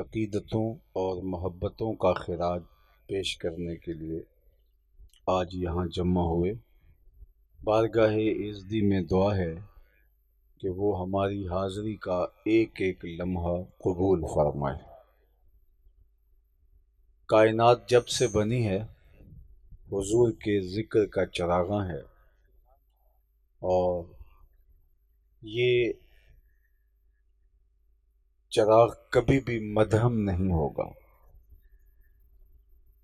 عقیدتوں اور محبتوں کا خراج پیش کرنے کے لیے آج یہاں جمع ہوئے۔ بارگاہ عزدی میں دعا ہے کہ وہ ہماری حاضری کا ایک ایک لمحہ قبول فرمائے۔ کائنات جب سے بنی ہے حضور کے ذکر کا چراغاں ہے، اور یہ چراغ کبھی بھی مدھم نہیں ہوگا۔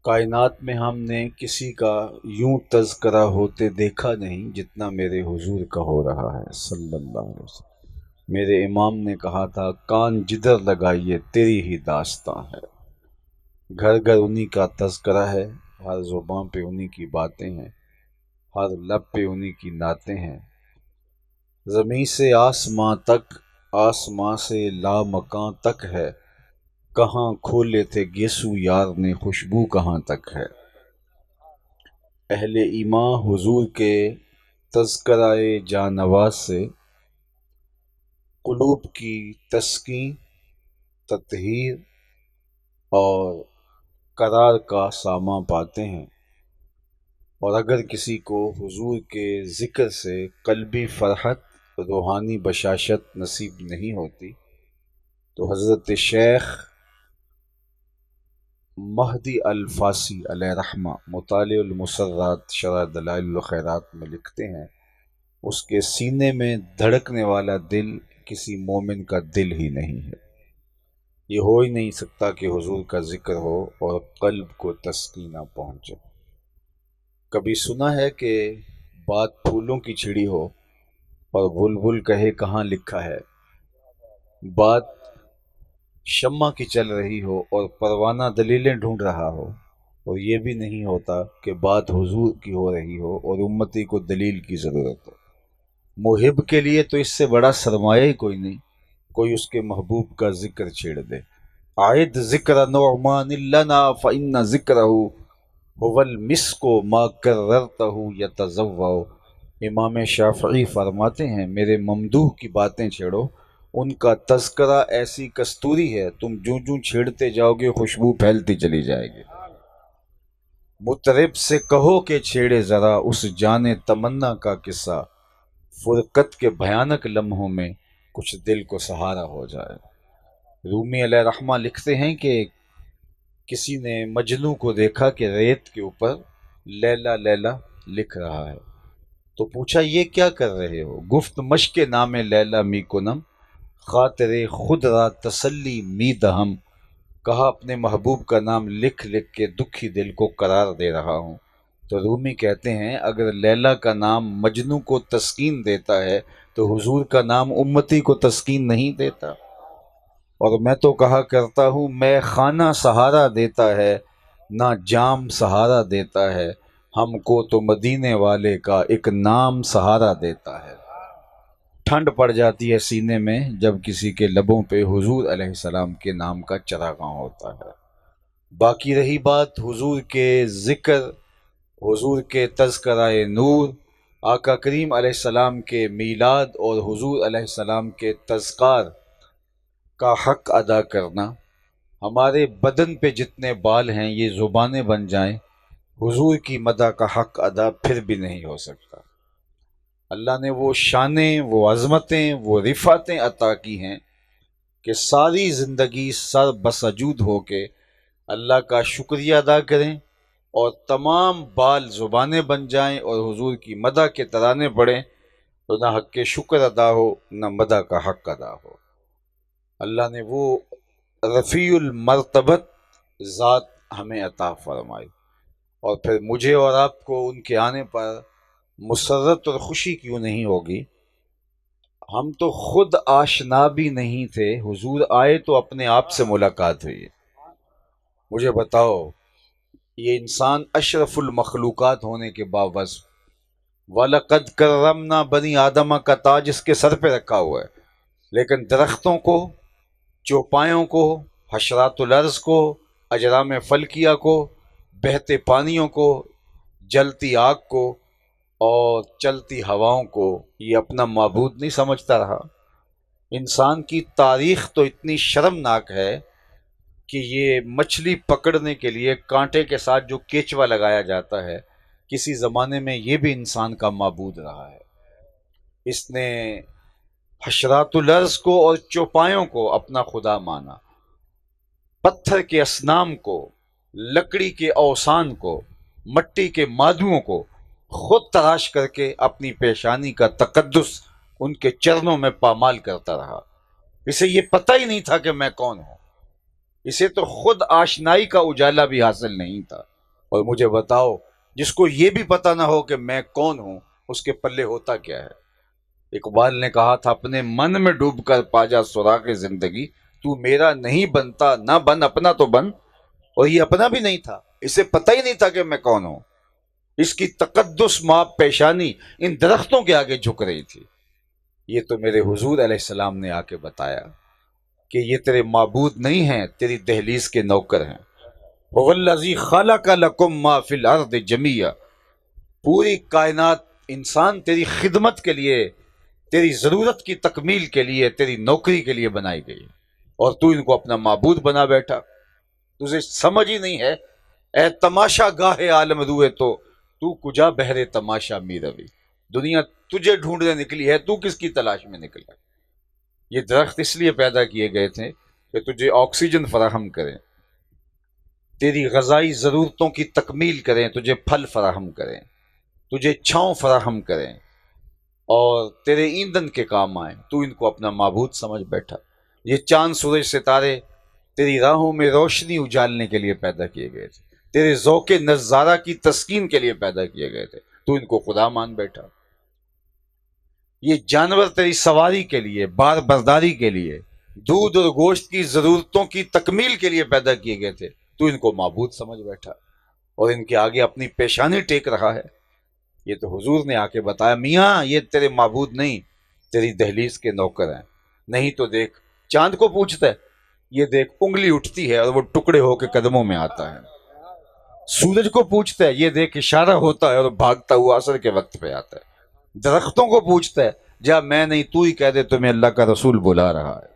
کائنات میں ہم نے کسی کا یوں تذکرہ ہوتے دیکھا نہیں جتنا میرے حضور کا ہو رہا ہے صلی اللہ علیہ وسلم۔ میرے امام نے کہا تھا، کان جدھر لگائیے تیری ہی داستاں ہے۔ گھر گھر انہی کا تذکرہ ہے، ہر زباں پہ انہی کی باتیں ہیں، ہر لب پہ انہی کی نعتیں ہیں۔ زمیں سے آسماں تک، آسماں سے لامکاں تک ہے، کہاں کھولے تھے گیسو یار نے خوشبو کہاں تک ہے۔ اہل ایمان حضور کے تذکرہ جانواز سے قلوب کی تسکین، تطہیر اور قرار کا سامان پاتے ہیں، اور اگر کسی کو حضور کے ذکر سے قلبی فرحت، روحانی بشاشت نصیب نہیں ہوتی تو حضرت شیخ مہدی الفاسی علیہ رحمہ مطالع المسرات شرح دلائل الخیرات میں لکھتے ہیں، اس کے سینے میں دھڑکنے والا دل کسی مومن کا دل ہی نہیں ہے۔ یہ ہو ہی نہیں سکتا کہ حضور کا ذکر ہو اور قلب کو تسکین نہ پہنچے۔ کبھی سنا ہے کہ بات پھولوں کی چھڑی ہو اور بلبل کہے کہاں لکھا ہے؟ بات شمع کی چل رہی ہو اور پروانہ دلیلیں ڈھونڈ رہا ہو، اور یہ بھی نہیں ہوتا کہ بات حضور کی ہو رہی ہو اور امتی کو دلیل کی ضرورت ہو۔ محب کے لیے تو اس سے بڑا سرمایہ ہی کوئی نہیں، کوئی اس کے محبوب کا ذکر چھیڑ دے۔ عائد ذکر نعمان لنا فإن ذکرہ هو المسک ما کررتہ یتضوع۔ امام شافعی فرماتے ہیں، میرے ممدوح کی باتیں چھیڑو، ان کا تذکرہ ایسی کستوری ہے، تم جوں جوں چھیڑتے جاؤ گے خوشبو پھیلتی چلی جائے گی۔ مطرب سے کہو کہ چھیڑے ذرا اس جان تمنا کا قصہ، فرقت کے بھیانک لمحوں میں کچھ دل کو سہارا ہو جائے۔ رومی علیہ رحمہ لکھتے ہیں کہ کسی نے مجنوں کو دیکھا کہ ریت کے اوپر لیلا لیلا لکھ رہا ہے، تو پوچھا یہ کیا کر رہے ہو؟ گفت مشق نام لیلا می کنم، خاطر خود را تسلی می دہم۔ کہا اپنے محبوب کا نام لکھ لکھ کے دکھی دل کو قرار دے رہا ہوں۔ تو رومی کہتے ہیں، اگر لیلا کا نام مجنوں کو تسکین دیتا ہے تو حضور کا نام امتی کو تسکین نہیں دیتا؟ اور میں تو کہا کرتا ہوں، میں خانہ سہارا دیتا ہے نہ جام سہارا دیتا ہے، ہم کو تو مدینے والے کا ایک نام سہارا دیتا ہے۔ ٹھنڈ پڑ جاتی ہے سینے میں جب کسی کے لبوں پہ حضور علیہ السلام کے نام کا چراغاں ہوتا ہے۔ باقی رہی بات حضور کے ذکر، حضور کے تذکرہ نور، آقا کریم علیہ السلام کے میلاد اور حضور علیہ السلام کے تذکار کا حق ادا کرنا، ہمارے بدن پہ جتنے بال ہیں یہ زبانیں بن جائیں، حضور کی مدح کا حق ادا پھر بھی نہیں ہو سکتا۔ اللہ نے وہ شانیں، وہ عظمتیں، وہ رفعتیں عطا کی ہیں کہ ساری زندگی سر بسجود ہو کے اللہ کا شکریہ ادا کریں، اور تمام بال زبانیں بن جائیں اور حضور کی مدح کے ترانے پڑھیں، تو نہ حق کے شکر ادا ہو نہ مدح کا حق ادا ہو۔ اللہ نے وہ رفیع المرتبت ذات ہمیں عطا فرمائی، اور پھر مجھے اور آپ کو ان کے آنے پر مسرت اور خوشی کیوں نہیں ہوگی؟ ہم تو خود آشنا بھی نہیں تھے، حضور آئے تو اپنے آپ سے ملاقات ہوئی۔ مجھے بتاؤ، یہ انسان اشرف المخلوقات ہونے کے باوجود وَلَقَدْ كَرَّمْنَا بَنِي آدَمَ کا تاج اس کے سر پہ رکھا ہوا ہے، لیکن درختوں کو، چوپایوں کو، حشرات الارض کو، اجرام فلکیہ کو، بہتے پانیوں کو، جلتی آگ کو اور چلتی ہواؤں کو یہ اپنا معبود نہیں سمجھتا رہا۔ انسان کی تاریخ تو اتنی شرمناک ہے کہ یہ مچھلی پکڑنے کے لیے کانٹے کے ساتھ جو کیچوا لگایا جاتا ہے، کسی زمانے میں یہ بھی انسان کا معبود رہا ہے۔ اس نے حشرات الارض کو اور چوپایوں کو اپنا خدا مانا، پتھر کے اصنام کو، لکڑی کے اوثان کو، مٹی کے مادوؤں کو خود تراش کر کے اپنی پیشانی کا تقدس ان کے چرنوں میں پامال کرتا رہا۔ اسے یہ پتہ ہی نہیں تھا کہ میں کون ہوں، اسے تو خود آشنائی کا اجالا بھی حاصل نہیں تھا۔ اور مجھے بتاؤ، جس کو یہ بھی پتہ نہ ہو کہ میں کون ہوں، اس کے پلے ہوتا کیا ہے؟ اقبال نے کہا تھا، اپنے من میں ڈوب کر پا جا سراغ زندگی، تو میرا نہیں بنتا نہ بن اپنا تو بن۔ اور یہ اپنا بھی نہیں تھا، اسے پتہ ہی نہیں تھا کہ میں کون ہوں۔ اس کی تقدس ماب پیشانی ان درختوں کے آگے جھک رہی تھی۔ یہ تو میرے حضور علیہ السلام نے آ کے بتایا کہ یہ تیرے معبود نہیں ہیں، تیری دہلیز کے نوکر ہیں۔ هو الذی خلق لکم ما فی الارض جمیعا، پوری کائنات انسان تیری خدمت کے لیے، تیری ضرورت کی تکمیل کے لیے، تیری نوکری کے لیے بنائی گئی، اور تو ان کو اپنا معبود بنا بیٹھا۔ تجھے سمجھ ہی نہیں ہے، اے تماشا گاہ عالم روئے تو کجا بہرے تماشا می روی، دنیا تجھے ڈھونڈنے نکلی ہے، تو کس کی تلاش میں نکلا؟ یہ درخت اس لیے پیدا کیے گئے تھے کہ تجھے آکسیجن فراہم کریں، تیری غذائی ضرورتوں کی تکمیل کریں، تجھے پھل فراہم کریں، تجھے چھاؤں فراہم کریں، اور تیرے ایندھن کے کام آئیں۔ تو ان کو اپنا معبود سمجھ بیٹھا۔ یہ چاند سورج ستارے تیری راہوں میں روشنی اجالنے کے لیے پیدا کیے گئے تھے، تیرے ذوق نظارہ کی تسکین کے لیے پیدا کیے گئے تھے، تو ان کو خدا مان بیٹھا۔ یہ جانور تیری سواری کے لیے، بار برداری کے لیے، دودھ اور گوشت کی ضرورتوں کی تکمیل کے لیے پیدا کیے گئے تھے، تو ان کو معبود سمجھ بیٹھا، اور ان کے آگے اپنی پیشانی ٹیک رہا ہے۔ یہ تو حضور نے آ کے بتایا، میاں یہ تیرے معبود نہیں، تیری دہلیز کے نوکر ہیں۔ نہیں تو دیکھ، چاند کو پوچھتا ہے، یہ دیکھ انگلی اٹھتی ہے اور وہ ٹکڑے ہو کے قدموں میں آتا ہے۔ سورج کو پوچھتا ہے، یہ دیکھ اشارہ ہوتا ہے اور بھاگتا ہوا عصر کے وقت پہ آتا ہے۔ درختوں کو پوچھتا ہے، جا میں نہیں تو ہی کہہ دے تمہیں اللہ کا رسول بلا رہا ہے۔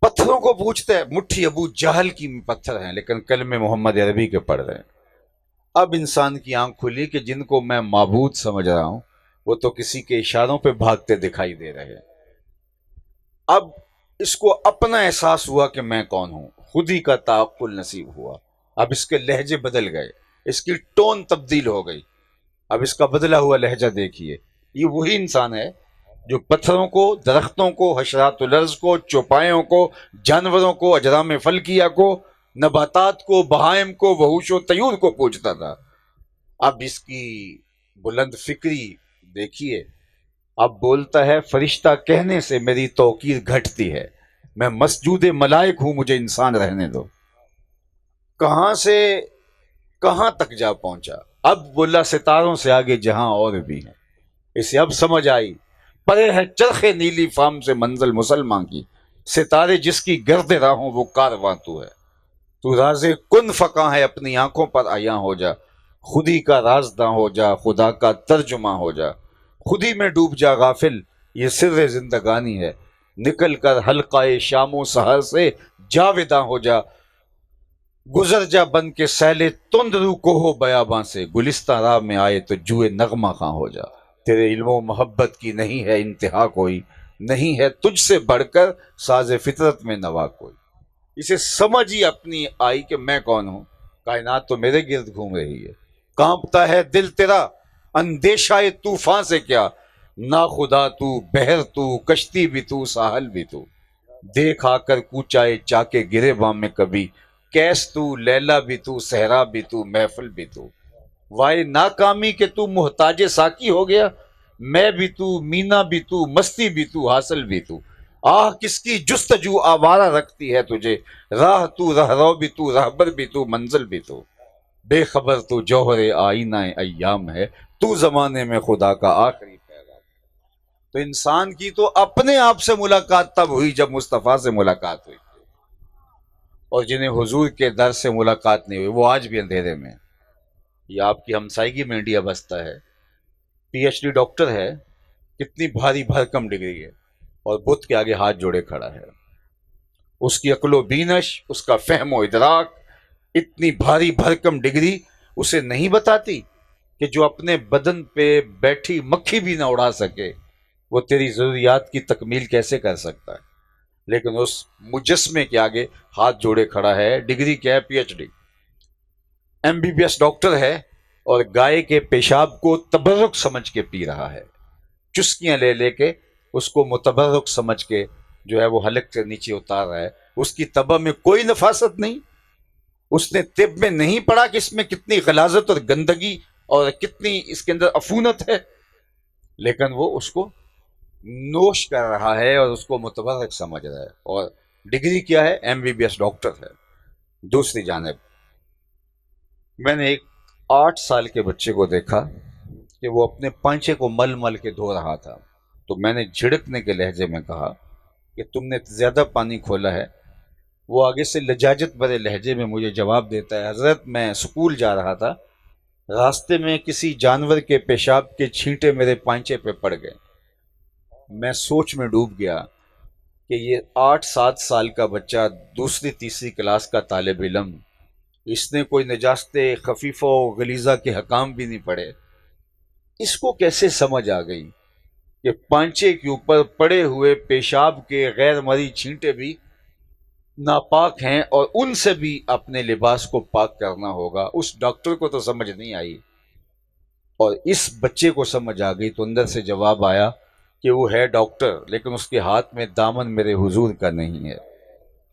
پتھروں کو پوچھتا ہے، مٹھی ابو جہل کی پتھر ہیں لیکن کلمے محمد عربی کے پڑھ رہے ہیں۔ اب انسان کی آنکھ کھلی کہ جن کو میں معبود سمجھ رہا ہوں، وہ تو کسی کے اشاروں پہ بھاگتے دکھائی دے رہے ہیں۔ اب اس کو اپنا احساس ہوا کہ میں کون ہوں، خود ہی کا تعقل نصیب ہوا۔ اب اس کے لہجے بدل گئے، اس کی ٹون تبدیل ہو گئی۔ اب اس کا بدلا ہوا لہجہ دیکھیے، یہ وہی انسان ہے جو پتھروں کو، درختوں کو، حشرات الارض کو، چوپایوں کو، جانوروں کو، اجرام فلکیہ کو، نباتات کو، بہائم کو، وحوش و طیور کو پوچھتا تھا۔ اب اس کی بلند فکری دیکھیے، اب بولتا ہے، فرشتہ کہنے سے میری توقیر گھٹتی ہے، میں مسجود ملائک ہوں، مجھے انسان رہنے دو۔ کہاں سے کہاں تک جا پہنچا؟ اب بولا ستاروں سے آگے جہاں اور بھی ہیں۔ اسے اب سمجھ آئی، پرے ہے چرخ نیلی فام سے منزل مسلمان کی، ستارے جس کی گرد راہوں وہ کارواں تو ہے۔ تو راز کن فقاں ہے، اپنی آنکھوں پر عیاں ہو جا، خودی کا رازداں ہو جا، خدا کا ترجمہ ہو جا، خودی میں ڈوب جا غافل، یہ سر زندگانی ہے، نکل کر حلقہ شام و سحر سے جاوداں ہو جا، گزر جا بن کے سیلے تند رو کو ہو بیاباں سے، گلستہ راہ میں آئے تو جوئے نغمہ خاں ہو جا۔ تیرے علم و محبت کی نہیں ہے انتہا کوئی، نہیں ہے تجھ سے بڑھ کر ساز فطرت میں نوا کوئی۔ اسے سمجھ ہی اپنی آئی کہ میں کون ہوں، کائنات تو میرے گرد گھوم رہی ہے، کانپتا ہے دل تیرا اندیشہ طوفان سے کیا، نا خدا تو، بحر تو، کشتی بھی تو، ساحل بھی تو، دیکھ آ کر کوچائے چاکے گرے بام میں کبھی، کیس تو، لیلا بھی تو، صحرا بھی تو، محفل بھی تو، وائے ناکامی کہ تو محتاج ساکی ہو گیا، میں بھی تو، مینا بھی تو، مستی بھی تو، حاصل بھی تو، آہ کس کی جستجو آوارہ رکھتی ہے تجھے، راہ تو، رہرو بھی تو، رہبر بھی تو، منزل بھی تو، بے خبر تو جوہر آئینہ ایام ہے، تو زمانے میں خدا کا آخری پیغام۔ تو انسان کی تو اپنے آپ سے ملاقات تب ہوئی جب مصطفیٰ سے ملاقات ہوئی، اور جنہیں حضور کے در سے ملاقات نہیں ہوئی وہ آج بھی اندھیرے میں۔ یہ آپ کی ہمسائیگی میں انڈیا بستا ہے، پی ایچ ڈی ڈاکٹر ہے، کتنی بھاری بھرکم ڈگری ہے، اور بت کے آگے ہاتھ جوڑے کھڑا ہے۔ اس کی عقل و بینش، اس کا فہم و ادراک، اتنی بھاری بھرکم ڈگری اسے نہیں بتاتی کہ جو اپنے بدن پہ بیٹھی مکھی بھی نہ اڑا سکے وہ تیری ضروریات کی تکمیل کیسے کر سکتا ہے؟ لیکن اس مجسمے کے آگے ہاتھ جوڑے کھڑا ہے. ڈگری کیا ہے؟ P H D, MBBS doctor ہے، اور گائے کے پیشاب کو تبرک سمجھ کے پی رہا ہے، چسکیاں لے لے کے اس کو متبرک سمجھ کے جو ہے وہ حلق سے نیچے اتار رہا ہے. اس کی طبع میں کوئی نفاست نہیں، اس نے طب میں نہیں پڑھا کہ اس میں کتنی غلاظت اور گندگی اور کتنی اس کے اندر عفونت ہے، لیکن وہ اس کو نوش کر رہا ہے اور اس کو متبرک سمجھ رہا ہے. اور ڈگری کیا ہے؟ MBBS ڈاکٹر ہے. دوسری جانب میں نے ایک 8 سال کے بچے کو دیکھا کہ وہ اپنے پانچے کو مل مل کے دھو رہا تھا. تو میں نے جھڑکنے کے لہجے میں کہا کہ تم نے زیادہ پانی کھولا ہے. وہ آگے سے لجاجت بھرے لہجے میں مجھے جواب دیتا ہے، حضرت میں اسکول جا رہا تھا، راستے میں کسی جانور کے پیشاب کے چھینٹے میرے پانچے پہ پڑ گئے. میں سوچ میں ڈوب گیا کہ یہ 8-7 سال کا بچہ، دوسری تیسری کلاس کا طالب علم، اس نے کوئی نجاست خفیفہ و غلیظہ کے حکام بھی نہیں پڑھے، اس کو کیسے سمجھ آ گئی کہ پانچے کے اوپر پڑے ہوئے پیشاب کے غیر مرئی چھینٹے بھی ناپاک ہیں اور ان سے بھی اپنے لباس کو پاک کرنا ہوگا. اس ڈاکٹر کو تو سمجھ نہیں آئی اور اس بچے کو سمجھ آ گئی. تو اندر سے جواب آیا کہ وہ ہے ڈاکٹر لیکن اس کے ہاتھ میں دامن میرے حضور کا نہیں ہے،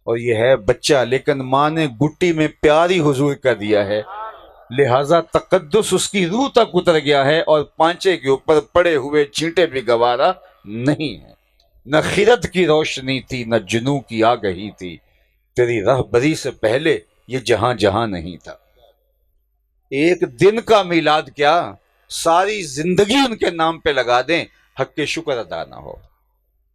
اور یہ ہے بچہ لیکن ماں نے گٹی میں پیاری حضور کا دیا ہے، لہذا تقدس اس کی روح تک اتر گیا ہے اور پانچے کے اوپر پڑے ہوئے چھینٹے بھی گوارا نہیں ہے. نہ خرد کی روشنی تھی نہ جنوں کی آگہی تھی، تیری رہبری سے پہلے یہ جہاں جہاں نہیں تھا. ایک دن کا میلاد کیا، ساری زندگی ان کے نام پہ لگا دیں، حق کے شکر ادا نہ ہو.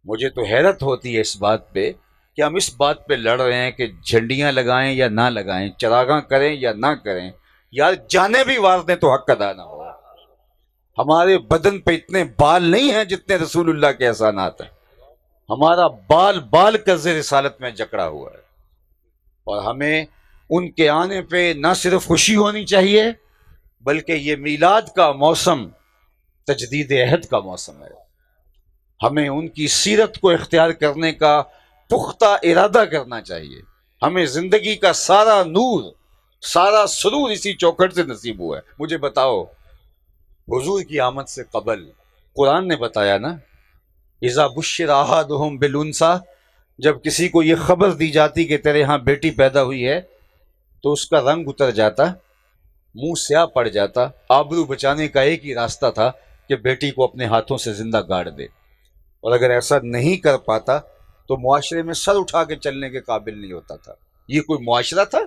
مجھے تو حیرت ہوتی ہے اس بات پہ کہ ہم اس بات پہ لڑ رہے ہیں کہ جھنڈیاں لگائیں یا نہ لگائیں، چراغاں کریں یا نہ کریں. یار جانے بھی وار دیں تو حق ادا نہ ہو. ہمارے بدن پہ اتنے بال نہیں ہیں جتنے رسول اللہ کے احسانات ہیں. ہمارا بال بال قرض رسالت میں جکڑا ہوا ہے، اور ہمیں ان کے آنے پہ نہ صرف خوشی ہونی چاہیے بلکہ یہ میلاد کا موسم تجدید عہد کا موسم ہے. ہمیں ان کی سیرت کو اختیار کرنے کا پختہ ارادہ کرنا چاہیے. ہمیں زندگی کا سارا نور، سارا سرور اسی چوکھٹ سے نصیب ہوا ہے. مجھے بتاؤ، حضور کی آمد سے قبل قرآن نے بتایا نا، اذا بشر احدہم بالانثی، جب کسی کو یہ خبر دی جاتی کہ تیرے ہاں بیٹی پیدا ہوئی ہے تو اس کا رنگ اتر جاتا، منہ سیاہ پڑ جاتا. آبرو بچانے کا ایک ہی راستہ تھا کہ بیٹی کو اپنے ہاتھوں سے زندہ گاڑ دے، اور اگر ایسا نہیں کر پاتا تو معاشرے میں سر اٹھا کے چلنے کے قابل نہیں ہوتا تھا. یہ کوئی معاشرہ تھا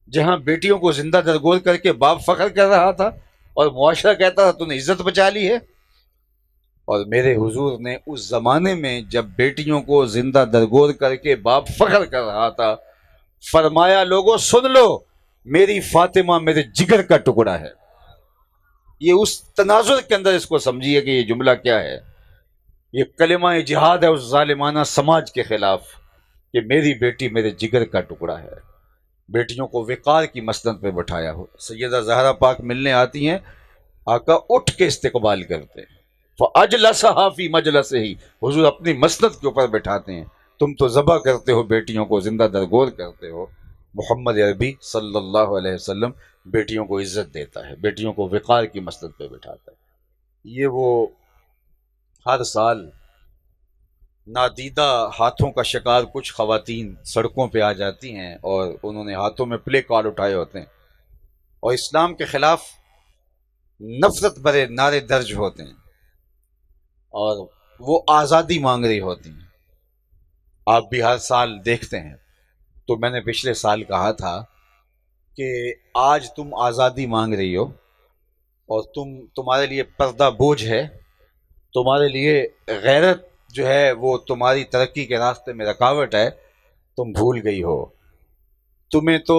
جہاں بیٹیوں کو زندہ درگور کر کے باپ فخر کر رہا تھا اور معاشرہ کہتا تھا تو نے عزت بچا لی ہے؟ اور میرے حضور نے اس زمانے میں جب بیٹیوں کو زندہ درگور کر کے باپ فخر کر رہا تھا فرمایا، لوگوں سن لو، میری فاطمہ میرے جگر کا ٹکڑا ہے. یہ اس تناظر کے اندر اس کو سمجھیے کہ یہ جملہ کیا ہے. یہ کلمہ جہاد ہے اس ظالمانہ سماج کے خلاف کہ میری بیٹی میرے جگر کا ٹکڑا ہے. بیٹیوں کو وقار کی مسند پہ بٹھایا ہو. سیدہ زہرا پاک ملنے آتی ہیں، آقا اٹھ کے استقبال کرتے ہیں. فَأَجْلَسَهَا فِي مَجْلَسِهِ، حضور اپنی مسند کے اوپر بٹھاتے ہیں. تم تو ذبح کرتے ہو، بیٹیوں کو زندہ درگور کرتے ہو. محمد عربی صلی اللہ علیہ وسلم بیٹیوں کو عزت دیتا ہے، بیٹیوں کو وقار کی مسند پہ بٹھاتا ہے. یہ وہ ہر سال نادیدہ ہاتھوں کا شکار کچھ خواتین سڑکوں پہ آ جاتی ہیں اور انہوں نے ہاتھوں میں پلے کارڈ اٹھائے ہوتے ہیں اور اسلام کے خلاف نفرت بھرے نعرے درج ہوتے ہیں اور وہ آزادی مانگ رہی ہوتی ہیں. آپ بھی ہر سال دیکھتے ہیں. تو میں نے پچھلے سال کہا تھا کہ آج تم آزادی مانگ رہی ہو اور تمہارے لیے پردہ بوجھ ہے، تمہارے لیے غیرت جو ہے وہ تمہاری ترقی کے راستے میں رکاوٹ ہے. تم بھول گئی ہو، تمہیں تو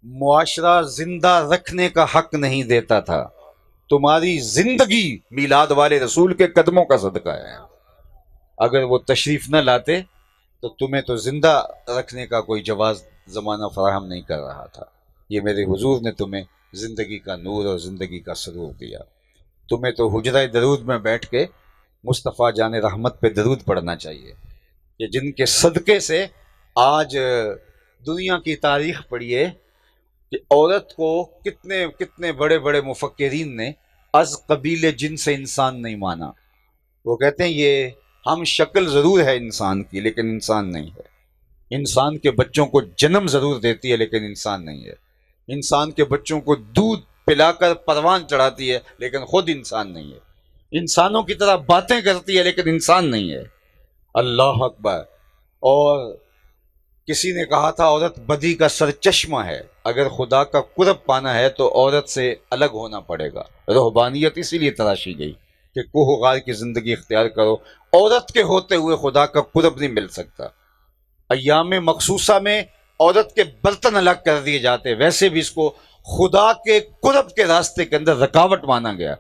معاشرہ زندہ رکھنے کا حق نہیں دیتا تھا. تمہاری زندگی میلاد والے رسول کے قدموں کا صدقہ ہے. اگر وہ تشریف نہ لاتے تو تمہیں تو زندہ رکھنے کا کوئی جواز زمانہ فراہم نہیں کر رہا تھا، یہ میرے حضور نے تمہیں زندگی کا نور اور زندگی کا سرور دیا۔ تمہیں تو حجرہ درود میں بیٹھ کے مصطفیٰ جان رحمت پہ درود پڑھنا چاہیے، کہ جن کے صدقے سے آج دنیا کی تاریخ پڑھیے کہ عورت کو کتنے کتنے بڑے بڑے مفکرین نے از قبیل جن سے انسان نہیں مانا۔ وہ کہتے ہیں یہ ہم شکل ضرور ہے انسان کی لیکن انسان نہیں ہے، انسان کے بچوں کو جنم ضرور دیتی ہے لیکن انسان نہیں ہے، انسان کے بچوں کو دودھ پلا کر پروان چڑھاتی ہے لیکن خود انسان نہیں ہے، انسانوں کی طرح باتیں کرتی ہے لیکن انسان نہیں ہے۔ اللہ اکبر۔ اور کسی نے کہا تھا عورت بدی کا سر چشمہ ہے، اگر خدا کا قرب پانا ہے تو عورت سے الگ ہونا پڑے گا۔ رہبانیت اسی لیے تراشی گئی کہ کوہ غار کی زندگی اختیار کرو، عورت کے ہوتے ہوئے خدا کا قرب نہیں مل سکتا۔ ایام مخصوصہ میں عورت کے برتن الگ کر دیے جاتے، ویسے بھی اس کو خدا کے قرب کے راستے کے اندر رکاوٹ مانا گیا۔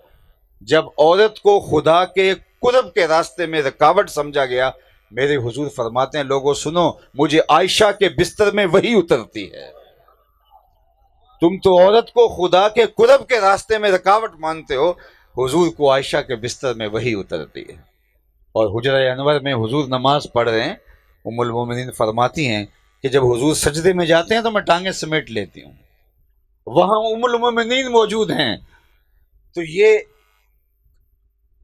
جب عورت کو خدا کے قرب کے راستے میں رکاوٹ سمجھا گیا، میرے حضور فرماتے ہیں لوگوں سنو، مجھے عائشہ کے بستر میں وہی اترتی ہے۔ تم تو عورت کو خدا کے قرب کے راستے میں رکاوٹ مانتے ہو، حضور کو عائشہ کے بستر میں وہی اترتی ہے۔ اور حجرہ انور میں حضور نماز پڑھ رہے ہیں، ام المومنین فرماتی ہیں کہ جب حضور سجدے میں جاتے ہیں تو میں ٹانگیں سمیٹ لیتی ہوں، وہاں ام المومنین موجود ہیں۔ تو یہ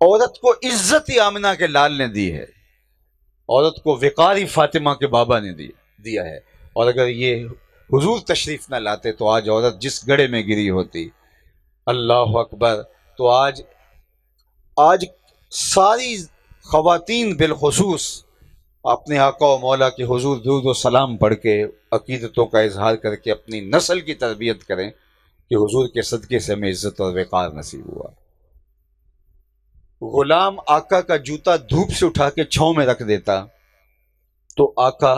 عورت کو عزت ہی آمنہ کے لال نے دی ہے، عورت کو وقار ہی فاطمہ کے بابا نے دیا ہے۔ اور اگر یہ حضور تشریف نہ لاتے تو آج عورت جس گڑھے میں گری ہوتی۔ اللہ اکبر۔ تو آج ساری خواتین بالخصوص اپنے آقا و مولا کے حضور درود و سلام پڑھ کے عقیدتوں کا اظہار کر کے اپنی نسل کی تربیت کریں کہ حضور کے صدقے سے ہمیں عزت اور وقار نصیب ہوا۔ غلام آقا کا جوتا دھوپ سے اٹھا کے چھاؤں میں رکھ دیتا تو آقا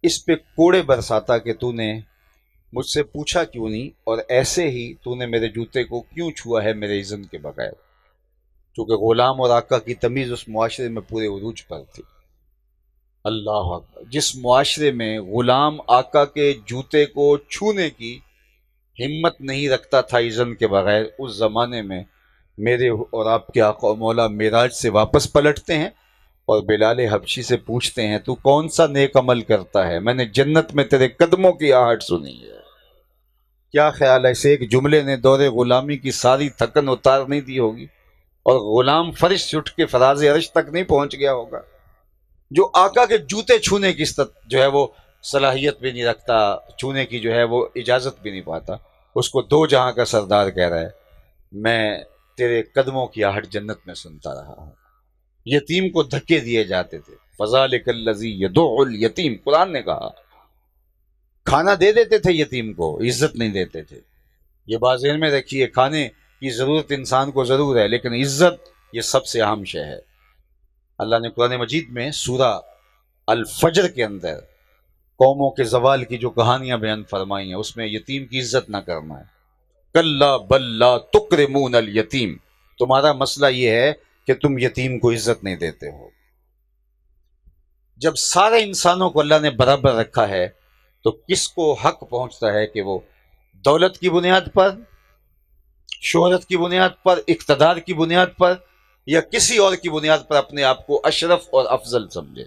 اس پہ کوڑے برساتا کہ تو نے مجھ سے پوچھا کیوں نہیں، اور ایسے ہی تو نے میرے جوتے کو کیوں چھوا ہے میرے اذن کے بغیر، کیونکہ غلام اور آقا کی تمیز اس معاشرے میں پورے عروج پر تھی۔ اللہ اکبر۔ جس معاشرے میں غلام آقا کے جوتے کو چھونے کی ہمت نہیں رکھتا تھا اذن کے بغیر، اس زمانے میں میرے اور آپ کے آقا و مولا معراج سے واپس پلٹتے ہیں اور بلال حبشی سے پوچھتے ہیں تو کون سا نیک عمل کرتا ہے، میں نے جنت میں تیرے قدموں کی آہٹ سنی ہے۔ کیا خیال ہے، اس ایک جملے نے دور غلامی کی ساری تھکن اتار نہیں دی ہوگی، اور غلام فرش سے اٹھ کے فراز عرش تک نہیں پہنچ گیا ہوگا؟ جو آقا کے جوتے چھونے کی جو ہے وہ صلاحیت بھی نہیں رکھتا، چھونے کی جو ہے وہ اجازت بھی نہیں پاتا، اس کو دو جہاں کا سردار کہہ رہا ہے میں تیرے قدموں کی آہٹ جنت میں سنتا رہا ہوں۔ یتیم کو دھکے دیے جاتے تھے، فذالک الذی یدع الیتیم، قرآن نے کہا کھانا دے دیتے تھے یتیم کو، عزت نہیں دیتے تھے۔ یہ بات ذہن میں رکھیے، کھانے کی ضرورت انسان کو ضرور ہے لیکن عزت یہ سب سے اہم شے ہے۔ اللہ نے قرآن مجید میں سورہ الفجر کے اندر قوموں کے زوال کی جو کہانیاں بیان فرمائی ہیں اس میں یتیم کی عزت نہ کرنا ہے۔ کلا بل لا تکرمون الیتیم، تمہارا مسئلہ یہ ہے کہ تم یتیم کو عزت نہیں دیتے ہو۔ جب سارے انسانوں کو اللہ نے برابر رکھا ہے تو کس کو حق پہنچتا ہے کہ وہ دولت کی بنیاد پر، شہرت کی بنیاد پر، اقتدار کی بنیاد پر یا کسی اور کی بنیاد پر اپنے آپ کو اشرف اور افضل سمجھے؟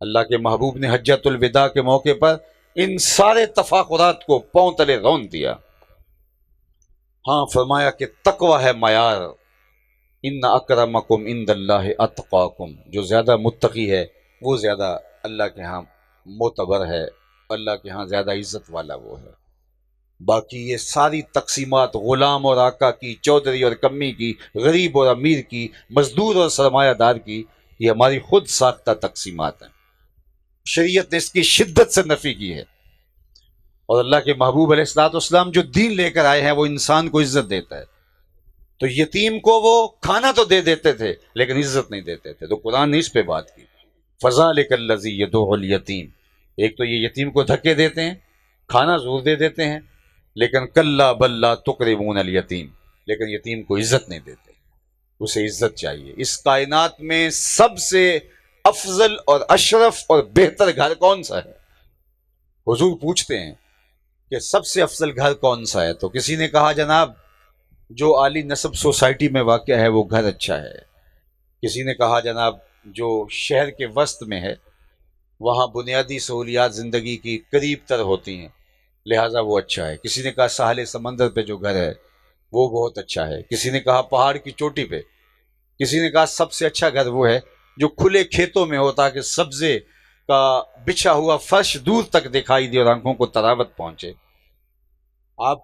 اللہ کے محبوب نے حجۃ الوداع کے موقع پر ان سارے تفاخرات کو پاؤں تلے رون دیا۔ ہاں فرمایا کہ تقوی ہے معیار، ان اکرمکم عند اللہ اتقاکم، جو زیادہ متقی ہے وہ زیادہ اللہ کے ہاں معتبر ہے، اللہ کے ہاں زیادہ عزت والا وہ ہے۔ باقی یہ ساری تقسیمات غلام اور آقا کی، چودھری اور کمی کی، غریب اور امیر کی، مزدور اور سرمایہ دار کی، یہ ہماری خود ساختہ تقسیمات ہیں، شریعت نے اس کی شدت سے نفی کی ہے۔ اور اللہ کے محبوب علیہ الصلوۃ والسلام جو دین لے کر آئے ہیں وہ انسان کو عزت دیتا ہے، تو یتیم کو وہ کھانا تو دے دیتے تھے لیکن عزت نہیں دیتے تھے، تو قرآن نے اس پہ بات کی فذالک الذی یدع الیتیم۔ ایک تو یہ یتیم کو دھکے دیتے ہیں، کھانا ضرور دے دیتے ہیں لیکن کلا بل لا تکرمون الیتیم، لیکن یتیم کو عزت نہیں دیتے، اسے عزت چاہیے۔ اس کائنات میں سب سے افضل اور اشرف اور بہتر گھر کون سا ہے؟ حضور پوچھتے ہیں کہ سب سے افضل گھر کون سا ہے؟ تو کسی نے کہا جناب جو عالی نسب سوسائٹی میں واقع ہے وہ گھر اچھا ہے. کسی نے کہا جناب جو شہر کے وسط میں ہے وہاں بنیادی سہولیات زندگی کی قریب تر ہوتی ہیں لہٰذا وہ اچھا ہے. کسی نے کہا ساحل سمندر پہ جو گھر ہے وہ بہت اچھا ہے. کسی نے کہا پہاڑ کی چوٹی پہ. کسی نے کہا سب سے اچھا گھر وہ ہے جو کھلے کھیتوں میں ہو تاکہ سبزے کا بچھا ہوا فرش دور تک دکھائی دے اور آنکھوں کو تراوت پہنچے. آپ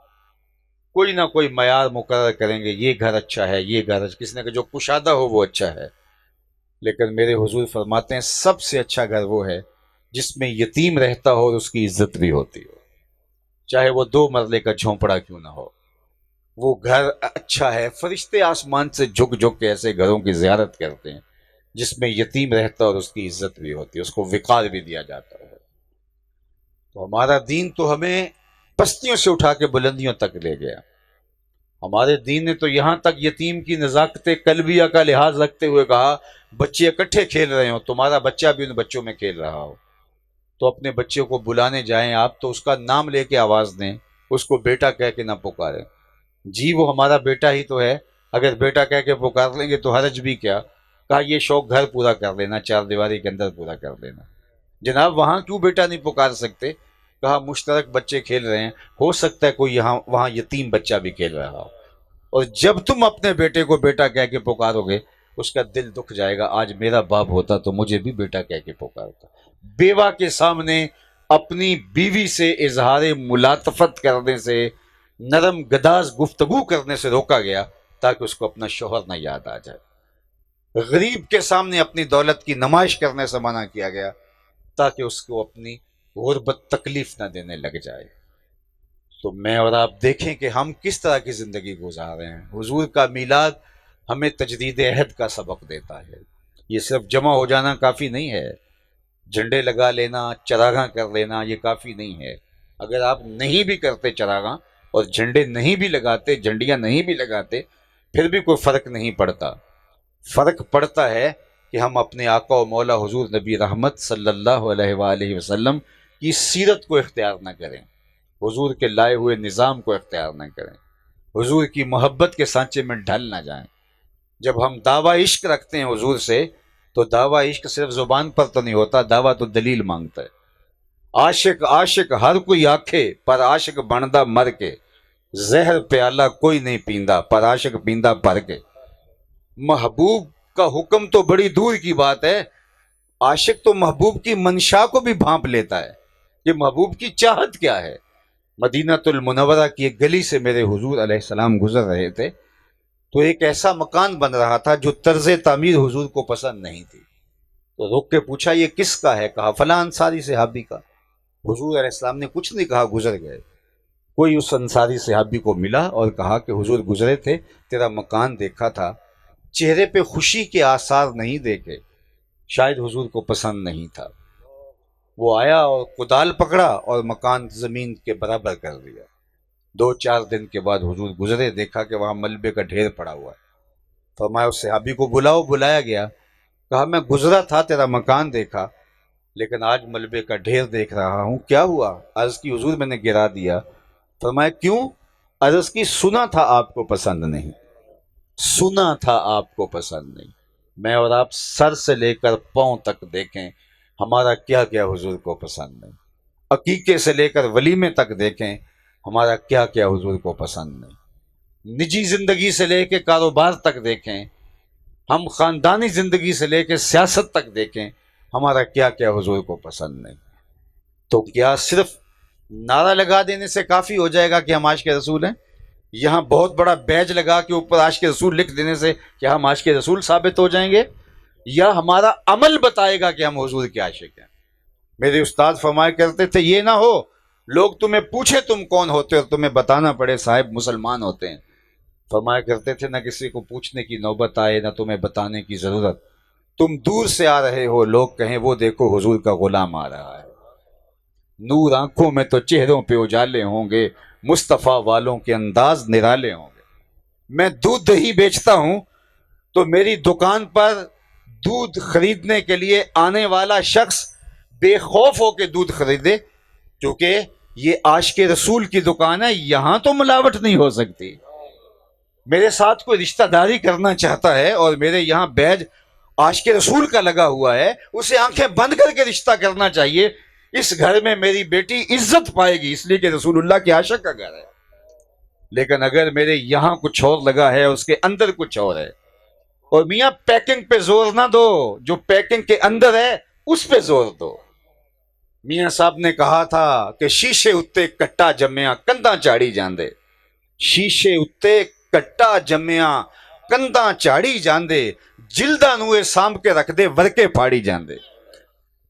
کوئی نہ کوئی معیار مقرر کریں گے یہ گھر اچھا ہے یہ گھر اچھا. کسی نے کہا جو کشادہ ہو وہ اچھا ہے. لیکن میرے حضور فرماتے ہیں سب سے اچھا گھر وہ ہے جس میں یتیم رہتا ہو اور اس کی عزت بھی ہوتی ہو چاہے وہ 2 مرلے کا جھونپڑا کیوں نہ ہو. وہ گھر اچھا ہے. فرشتے آسمان سے جھک جھک کے ایسے گھروں کی زیارت کرتے ہیں جس میں یتیم رہتا اور اس کی عزت بھی ہوتی ہے اس کو وقار بھی دیا جاتا ہے. تو ہمارا دین تو ہمیں پستیوں سے اٹھا کے بلندیوں تک لے گیا. ہمارے دین نے تو یہاں تک یتیم کی نزاکت قلبیہ کا لحاظ رکھتے ہوئے کہا بچے اکٹھے کھیل رہے ہو تمہارا بچہ بھی ان بچوں میں کھیل رہا ہو تو اپنے بچے کو بلانے جائیں آپ تو اس کا نام لے کے آواز دیں اس کو بیٹا کہہ کے نہ پکاریں. جی وہ ہمارا بیٹا ہی تو ہے اگر بیٹا کہہ کے پکار لیں گے تو حرج بھی کیا. کہا یہ شوق گھر پورا کر لینا 4 دیواری کے اندر پورا کر لینا. جناب وہاں کیوں بیٹا نہیں پکار سکتے؟ کہا مشترک بچے کھیل رہے ہیں ہو سکتا ہے کوئی یہاں وہاں یتیم بچہ بھی کھیل رہا ہو اور جب تم اپنے بیٹے کو بیٹا کہہ کے پکارو گے اس کا دل دکھ جائے گا آج میرا باپ ہوتا تو مجھے بھی بیٹا کہہ کے پکارتا. بیوہ کے سامنے اپنی بیوی سے اظہار ملاطفت کرنے سے نرم گداز گفتگو کرنے سے روکا گیا تاکہ اس کو اپنا شوہر نہ یاد آ جائے. غریب کے سامنے اپنی دولت کی نمائش کرنے سے منع کیا گیا تاکہ اس کو اپنی غربت تکلیف نہ دینے لگ جائے. تو میں اور آپ دیکھیں کہ ہم کس طرح کی زندگی گزار رہے ہیں. حضور کا میلاد ہمیں تجدید عہد کا سبق دیتا ہے. یہ صرف جمع ہو جانا کافی نہیں ہے جھنڈے لگا لینا چراغاں کر لینا یہ کافی نہیں ہے. اگر آپ نہیں بھی کرتے چراغاں اور جھنڈے نہیں بھی لگاتے جھنڈیاں نہیں بھی لگاتے پھر بھی کوئی فرق نہیں پڑتا. فرق پڑتا ہے کہ ہم اپنے آقا و مولا حضور نبی رحمت صلی اللہ علیہ وآلہ وسلم کی سیرت کو اختیار نہ کریں حضور کے لائے ہوئے نظام کو اختیار نہ کریں حضور کی محبت کے سانچے میں ڈھل نہ جائیں. جب ہم دعویٰ عشق رکھتے ہیں حضور سے تو دعویٰ عشق صرف زبان پر تو نہیں ہوتا دعویٰ تو دلیل مانگتا ہے. عاشق عاشق ہر کوئی آکھے پر عاشق بندا مر کے زہر پیالہ کوئی نہیں پیندا پر عاشق پیندا بھر کے. محبوب کا حکم تو بڑی دور کی بات ہے عاشق تو محبوب کی منشا کو بھی بھانپ لیتا ہے کہ محبوب کی چاہت کیا ہے. مدینہ المنورہ کی ایک گلی سے میرے حضور علیہ السلام گزر رہے تھے تو ایک ایسا مکان بن رہا تھا جو طرز تعمیر حضور کو پسند نہیں تھی. تو رک کے پوچھا یہ کس کا ہے؟ کہا فلاں انصاری صحابی کا. حضور علیہ السلام نے کچھ نہیں کہا گزر گئے. کوئی اس انصاری صحابی کو ملا اور کہا کہ حضور گزرے تھے تیرا مکان دیکھا تھا چہرے پہ خوشی کے آثار نہیں دیکھے شاید حضور کو پسند نہیں تھا. وہ آیا اور کدال پکڑا اور مکان زمین کے برابر کر دیا. 2-4 دن کے بعد حضور گزرے دیکھا کہ وہاں ملبے کا ڈھیر پڑا ہوا ہے. فرمایا اس صحابی کو بلاؤ. بلایا گیا. کہا میں گزرا تھا تیرا مکان دیکھا لیکن آج ملبے کا ڈھیر دیکھ رہا ہوں کیا ہوا؟ عرض کی حضور میں نے گرا دیا. فرمایا کیوں؟ عرض کی سنا تھا آپ کو پسند نہیں سنا تھا آپ کو پسند نہیں. میں اور آپ سر سے لے کر پاؤں تک دیکھیں ہمارا کیا کیا حضور کو پسند نہیں. عقیقے سے لے کر ولیمے تک دیکھیں ہمارا کیا کیا حضور کو پسند نہیں. نجی زندگی سے لے کے کاروبار تک دیکھیں ہم خاندانی زندگی سے لے کے سیاست تک دیکھیں ہمارا کیا کیا حضور کو پسند نہیں. تو کیا صرف نعرہ لگا دینے سے کافی ہو جائے گا کہ ہم عاشق رسول ہیں؟ یہاں بہت بڑا بیج لگا کے اوپر عاشق رسول لکھ دینے سے کیا ہم عاشق رسول ثابت ہو جائیں گے یا ہمارا عمل بتائے گا کہ ہم حضور کے عاشق ہیں؟ میرے استاد فرمایا کرتے تھے یہ نہ ہو لوگ تمہیں پوچھے تم کون ہوتے اور تمہیں بتانا پڑے صاحب مسلمان ہوتے ہیں. فرمایا کرتے تھے نہ کسی کو پوچھنے کی نوبت آئے نہ تمہیں بتانے کی ضرورت. تم دور سے آ رہے ہو لوگ کہیں وہ دیکھو حضور کا غلام آ رہا ہے. نور آنکھوں میں تو چہروں پہ اجالے ہوں گے مصطفیٰ والوں کے انداز نرالے ہوں گے. میں دودھ دہی بیچتا ہوں تو میری دکان پر دودھ خریدنے کے لیے آنے والا شخص بے خوف ہو کے دودھ خریدے، کیونکہ یہ عاشق رسول کی دکان ہے، یہاں تو ملاوٹ نہیں ہو سکتی۔ میرے ساتھ کوئی رشتہ داری کرنا چاہتا ہے اور میرے یہاں بیج عاشق رسول کا لگا ہوا ہے، اسے آنکھیں بند کر کے رشتہ کرنا چاہیے۔ اس گھر میں میری بیٹی عزت پائے گی، اس لیے کہ رسول اللہ کے عاشق کا گھر ہے۔ لیکن اگر میرے یہاں کچھ اور لگا ہے، اس کے اندر کچھ اور ہے، اور میاں پیکنگ پہ زور نہ دو، جو پیکنگ کے اندر ہے اس پہ زور دو۔ میاں صاحب نے کہا تھا کہ شیشے اتے کٹا جمیا کنداں چاڑی جاندے، شیشے اتے کٹا جمیا کنداں چاڑی جاندے، جلداں نوے سانب کے رکھ دے ورکے پھاڑی جاندے۔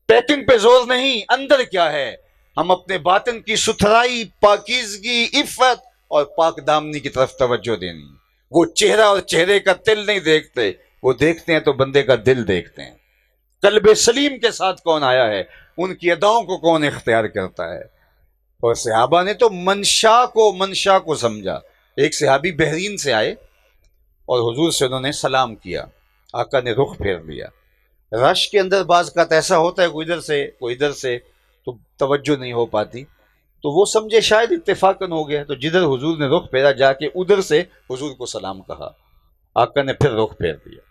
پیکنگ پہ زور نہیں، اندر کیا ہے۔ ہم اپنے باطن کی ستھرائی، پاکیزگی، عفت اور پاک دامنی کی طرف توجہ دینی۔ وہ چہرہ اور چہرے کا تل نہیں دیکھتے، وہ دیکھتے ہیں تو بندے کا دل دیکھتے ہیں۔ قلب سلیم کے ساتھ کون آیا ہے، ان کی اداؤں کو کون اختیار کرتا ہے۔ اور صحابہ نے تو منشا کو سمجھا۔ ایک صحابی بحرین سے آئے اور حضور سے انہوں نے سلام کیا، آقا نے رخ پھیر لیا۔ رش کے اندر بعض کا ایسا ہوتا ہے، کوئی ادھر سے تو توجہ نہیں ہو پاتی، تو وہ سمجھے شاید اتفاقاً ہو گیا، تو جدھر حضور نے رخ پھیرا جا کے ادھر سے حضور کو سلام کہا، آقا نے پھر رخ پھیر دیا،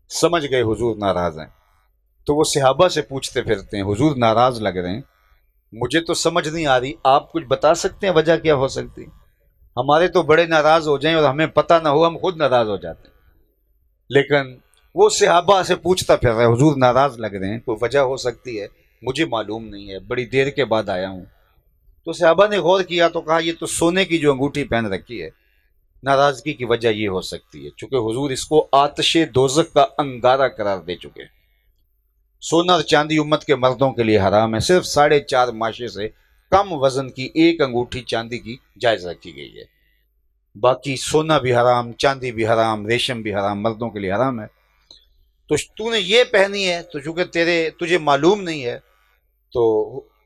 سمجھ گئے حضور ناراض ہیں۔ تو وہ صحابہ سے پوچھتے پھرتے ہیں، حضور ناراض لگ رہے ہیں، مجھے تو سمجھ نہیں آ رہی، آپ کچھ بتا سکتے ہیں وجہ کیا ہو سکتی؟ ہمارے تو بڑے ناراض ہو جائیں اور ہمیں پتہ نہ ہو، ہم خود ناراض ہو جاتے ہیں۔ لیکن وہ صحابہ سے پوچھتا پھر رہا ہے، حضور ناراض لگ رہے ہیں، کوئی وجہ ہو سکتی ہے؟ مجھے معلوم نہیں ہے، بڑی دیر کے بعد آیا ہوں۔ تو صحابہ نے غور کیا تو کہا، یہ تو سونے کی جو انگوٹھی پہن رکھی ہے، ناراضگی کی وجہ یہ ہو سکتی ہے چونکہ حضور اس کو آتش دوزخ کا انگارہ قرار دے چکے ہیں۔ سونا اور چاندی امت کے مردوں کے لیے حرام ہے، صرف 4.5 ماشے سے کم وزن کی ایک انگوٹھی چاندی کی جائز رکھی گئی ہے، باقی سونا بھی حرام، چاندی بھی حرام، ریشم بھی حرام، مردوں کے لیے حرام ہے۔ تو نے یہ پہنی ہے، تو چونکہ تجھے معلوم نہیں ہے، تو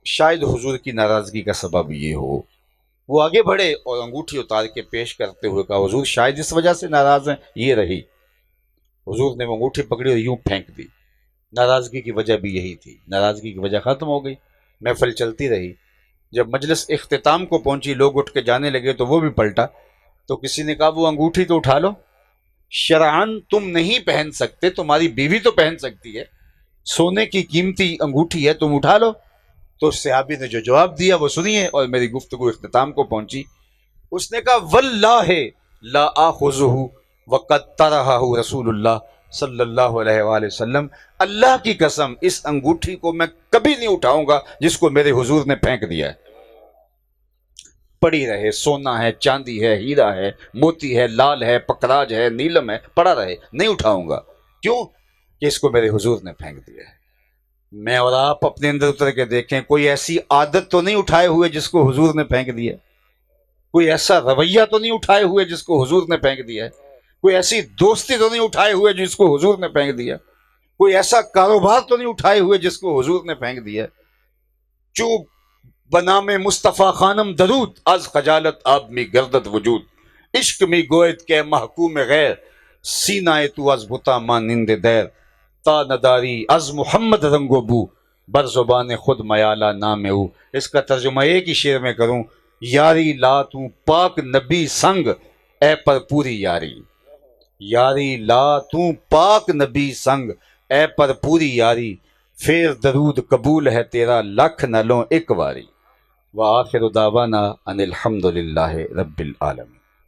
شاید حضور کی ناراضگی کا سبب یہ ہو۔ وہ آگے بڑھے اور انگوٹھی اتار کے پیش کرتے ہوئے کہا، حضور شاید اس وجہ سے ناراض ہیں، یہ رہی۔ حضور نے وہ انگوٹھی پکڑی اور یوں پھینک دی۔ ناراضگی کی وجہ بھی یہی تھی، ناراضگی کی وجہ ختم ہو گئی، محفل چلتی رہی۔ جب مجلس اختتام کو پہنچی، لوگ اٹھ کے جانے لگے تو وہ بھی پلٹا، تو کسی نے کہا، وہ انگوٹھی تو اٹھا لو، شرعاً تم نہیں پہن سکتے، تمہاری بیوی تو پہن سکتی ہے، سونے کی قیمتی انگوٹھی ہے، تم اٹھا لو۔ تو صحابی نے جو جواب دیا وہ سنیے، اور میری گفتگو اختتام کو پہنچی۔ اس نے کہا، واللہ لا آخذہ وقد طرحہ رسول اللہ صلی اللہ علیہ وآلہ وسلم، اللہ کی قسم اس انگوٹھی کو میں کبھی نہیں اٹھاؤں گا جس کو میرے حضور نے پھینک دیا ہے۔ پڑی رہے، سونا ہے، چاندی ہے، ہیرا ہے، موتی ہے، لال ہے، پکراج ہے، نیلم ہے، پڑا رہے، نہیں اٹھاؤں گا۔ کیوں؟ کہ اس کو میرے حضور نے پھینک دیا ہے۔ میں اور آپ اپنے اندر اتر کے دیکھیں، کوئی ایسی عادت تو نہیں اٹھائے ہوئے جس کو حضور نے پھینک دیا، کوئی ایسا رویہ تو نہیں اٹھائے ہوئے جس کو حضور نے پھینک دیا ہے، کوئی ایسی دوستی تو نہیں اٹھائے ہوئے جس کو حضور نے پھینک دیا، کوئی ایسا کاروبار تو نہیں اٹھائے ہوئے جس کو حضور نے پھینک دیا۔ چوب بنام مصطفیٰ خانم درود، از خجالت آب می گردد وجود، عشق می گوید کے محکوم غیر، سینہ تو از بتا مانند دیر، تا نداری از محمد رنگ و بو، بر زبان خود میالہ نام او۔ اس کا ترجمہ ایک ہی شعر میں کروں، یاری لا تو پاک نبی سنگ، اے پر پوری یاری، یاری لا تو پاک نبی سنگ، اے پر پوری یاری، پھر درود قبول ہے تیرا لکھ نہ لوں ایک واری۔ وآخر دعوانا ان الحمد للہ رب العالمین۔